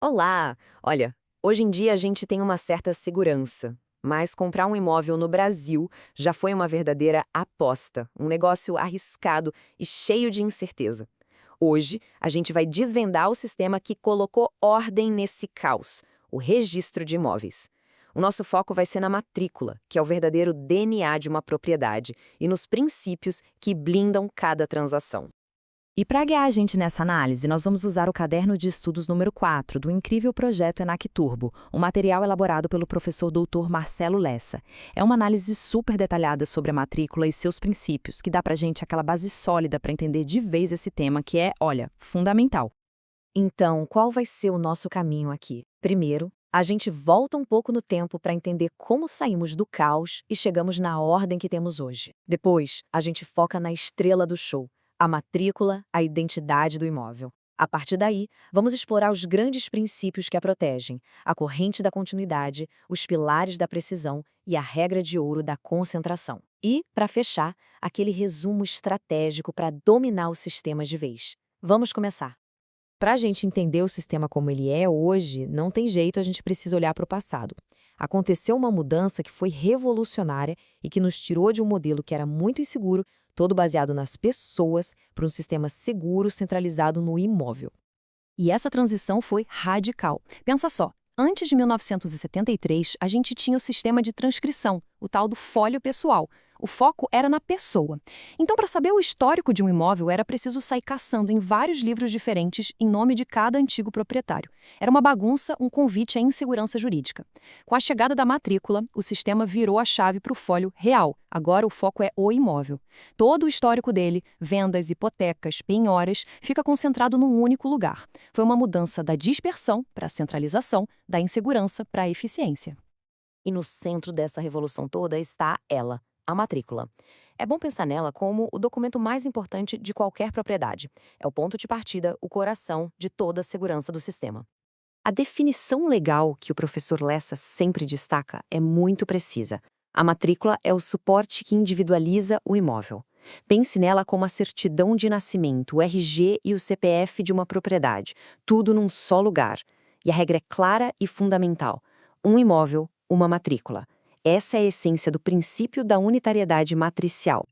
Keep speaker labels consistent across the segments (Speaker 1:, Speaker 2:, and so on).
Speaker 1: Olá! Olha, hoje em dia a gente tem uma certa segurança, mas comprar um imóvel no Brasil já foi uma verdadeira aposta, um negócio arriscado e cheio de incerteza. Hoje, a gente vai desvendar o sistema que colocou ordem nesse caos, o registro de imóveis. O nosso foco vai ser na matrícula, que é o verdadeiro DNA de uma propriedade, e nos princípios que blindam cada transação.
Speaker 2: E para guiar a gente nessa análise, nós vamos usar o caderno de estudos número 4 do incrível projeto ENAC Turbo, um material elaborado pelo professor doutor Marcelo Lessa. É uma análise super detalhada sobre a matrícula e seus princípios, que dá para a gente aquela base sólida para entender de vez esse tema que é, olha, fundamental.
Speaker 1: Então, qual vai ser o nosso caminho aqui? Primeiro, a gente volta um pouco no tempo para entender como saímos do caos e chegamos na ordem que temos hoje. Depois, a gente foca na estrela do show, a matrícula, a identidade do imóvel. A partir daí, vamos explorar os grandes princípios que a protegem, a corrente da continuidade, os pilares da precisão e a regra de ouro da concentração. E, para fechar, aquele resumo estratégico para dominar o sistema de vez. Vamos começar. Para a gente entender o sistema como ele é hoje, não tem jeito, a gente precisa olhar para o passado. Aconteceu uma mudança que foi revolucionária e que nos tirou de um modelo que era muito inseguro, todo baseado nas pessoas, para um sistema seguro centralizado no imóvel. E essa transição foi radical. Pensa só, antes de 1973, a gente tinha o sistema de transcrição, o tal do fólio pessoal. O foco era na pessoa. Então, para saber o histórico de um imóvel, era preciso sair caçando em vários livros diferentes em nome de cada antigo proprietário. Era uma bagunça, um convite à insegurança jurídica. Com a chegada da matrícula, o sistema virou a chave para o fólio real. Agora o foco é o imóvel. Todo o histórico dele, vendas, hipotecas, penhoras, fica concentrado num único lugar. Foi uma mudança da dispersão para a centralização, da insegurança para a eficiência. E no centro dessa revolução toda está ela, a matrícula. É bom pensar nela como o documento mais importante de qualquer propriedade. É o ponto de partida, o coração de toda a segurança do sistema. A definição legal que o professor Lessa sempre destaca é muito precisa. A matrícula é o suporte que individualiza o imóvel. Pense nela como a certidão de nascimento, o RG e o CPF de uma propriedade, tudo num só lugar. E a regra é clara e fundamental: um imóvel, uma matrícula. Essa é a essência do princípio da unitariedade matricial.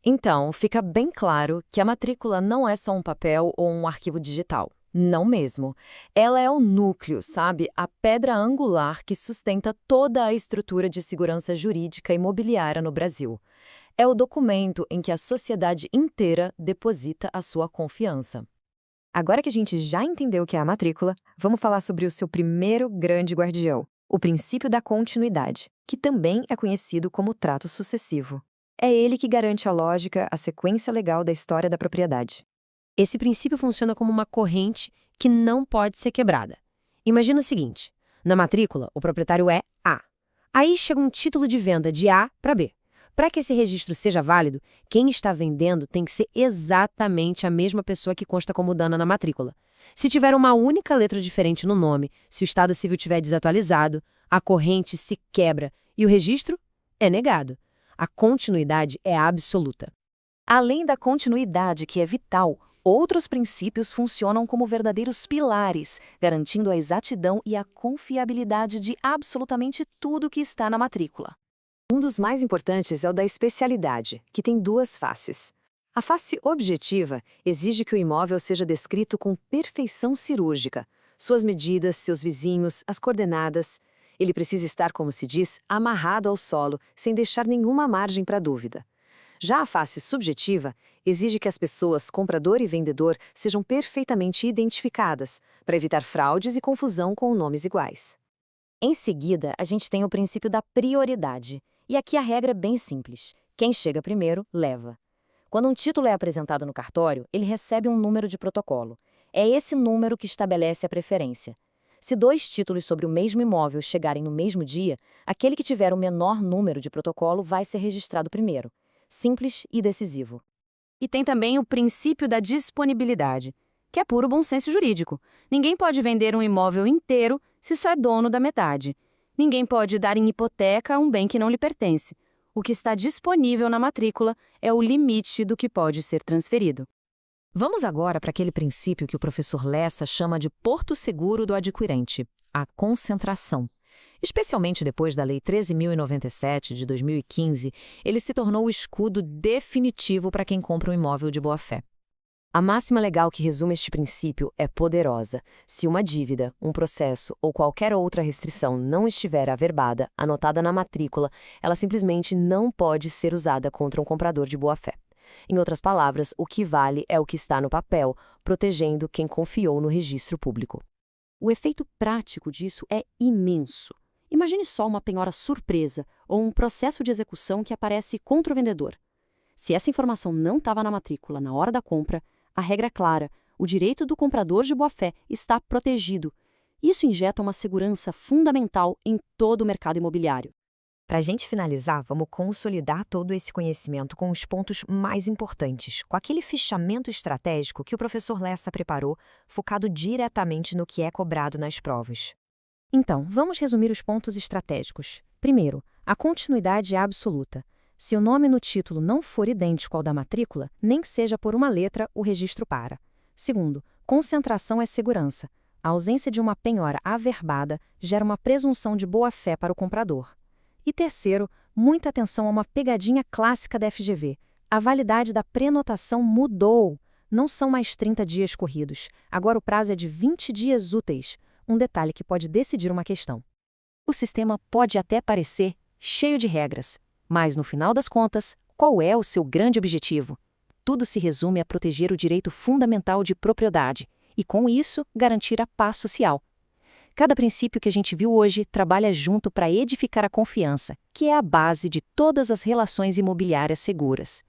Speaker 1: Então, fica bem claro que a matrícula não é só um papel ou um arquivo digital. Não mesmo. Ela é o núcleo, sabe? A pedra angular que sustenta toda a estrutura de segurança jurídica imobiliária no Brasil. É o documento em que a sociedade inteira deposita a sua confiança. Agora que a gente já entendeu o que é a matrícula, vamos falar sobre o seu primeiro grande guardião, o princípio da continuidade, que também é conhecido como trato sucessivo. É ele que garante a lógica, a sequência legal da história da propriedade. Esse princípio funciona como uma corrente que não pode ser quebrada. Imagina o seguinte: na matrícula, o proprietário é A. Aí chega um título de venda de A para B. Para que esse registro seja válido, quem está vendendo tem que ser exatamente a mesma pessoa que consta como dana na matrícula. Se tiver uma única letra diferente no nome, se o estado civil estiver desatualizado, a corrente se quebra e o registro é negado. A continuidade é absoluta. Além da continuidade, que é vital, outros princípios funcionam como verdadeiros pilares, garantindo a exatidão e a confiabilidade de absolutamente tudo que está na matrícula. Um dos mais importantes é o da especialidade, que tem duas faces. A face objetiva exige que o imóvel seja descrito com perfeição cirúrgica. Suas medidas, seus vizinhos, as coordenadas. Ele precisa estar, como se diz, amarrado ao solo, sem deixar nenhuma margem para dúvida. Já a face subjetiva exige que as pessoas, comprador e vendedor, sejam perfeitamente identificadas, para evitar fraudes e confusão com nomes iguais. Em seguida, a gente tem o princípio da prioridade. E aqui a regra é bem simples: quem chega primeiro, leva. Quando um título é apresentado no cartório, ele recebe um número de protocolo. É esse número que estabelece a preferência. Se dois títulos sobre o mesmo imóvel chegarem no mesmo dia, aquele que tiver o menor número de protocolo vai ser registrado primeiro. Simples e decisivo. E tem também o princípio da disponibilidade, que é puro bom senso jurídico. Ninguém pode vender um imóvel inteiro se só é dono da metade. Ninguém pode dar em hipoteca um bem que não lhe pertence. O que está disponível na matrícula é o limite do que pode ser transferido. Vamos agora para aquele princípio que o professor Lessa chama de porto seguro do adquirente, a concentração. Especialmente depois da Lei 13.097 de 2015, ele se tornou o escudo definitivo para quem compra um imóvel de boa-fé. A máxima legal que resume este princípio é poderosa. Se uma dívida, um processo ou qualquer outra restrição não estiver averbada, anotada na matrícula, ela simplesmente não pode ser usada contra um comprador de boa-fé. Em outras palavras, o que vale é o que está no papel, protegendo quem confiou no registro público.
Speaker 3: O efeito prático disso é imenso. Imagine só uma penhora surpresa ou um processo de execução que aparece contra o vendedor. Se essa informação não estava na matrícula na hora da compra, a regra é clara: o direito do comprador de boa-fé está protegido. Isso injeta uma segurança fundamental em todo o mercado imobiliário.
Speaker 1: Para a gente finalizar, vamos consolidar todo esse conhecimento com os pontos mais importantes, com aquele fichamento estratégico que o professor Lessa preparou, focado diretamente no que é cobrado nas provas.
Speaker 2: Então, vamos resumir os pontos estratégicos. Primeiro, a continuidade é absoluta. Se o nome no título não for idêntico ao da matrícula, nem que seja por uma letra, o registro para. Segundo, concentração é segurança. A ausência de uma penhora averbada gera uma presunção de boa-fé para o comprador. E terceiro, muita atenção a uma pegadinha clássica da FGV. A validade da prenotação mudou. Não são mais 30 dias corridos. Agora o prazo é de 20 dias úteis. Um detalhe que pode decidir uma questão. O sistema pode até parecer cheio de regras, mas no final das contas, qual é o seu grande objetivo? Tudo se resume a proteger o direito fundamental de propriedade e, com isso, garantir a paz social. Cada princípio que a gente viu hoje trabalha junto para edificar a confiança, que é a base de todas as relações imobiliárias seguras.